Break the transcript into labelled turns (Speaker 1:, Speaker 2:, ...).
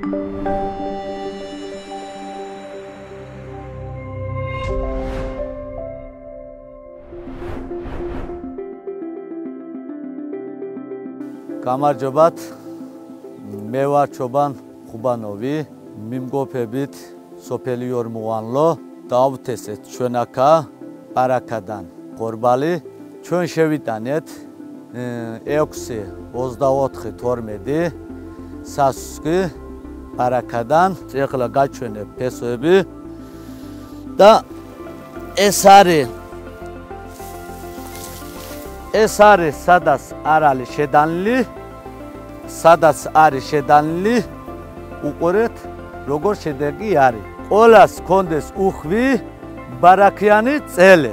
Speaker 1: გამარჯობათ, მე ვარ ჩობან ხუბანოვი, მიმგოფებით სოფელი ორმუღანლო, დავთესეთ ჩვენ აქა პარაკადან ხორბალი, ჩვენ შევიტანეთ 6-24 სასუსკი პარაკადან, ეხლა გაჩვენებ ფესვები და ეს არის სადაც არ არის შედანილი, უყურეთ როგორ შედეგი არის. ყველას კონდეს უხვი ბარაქიანი წელე.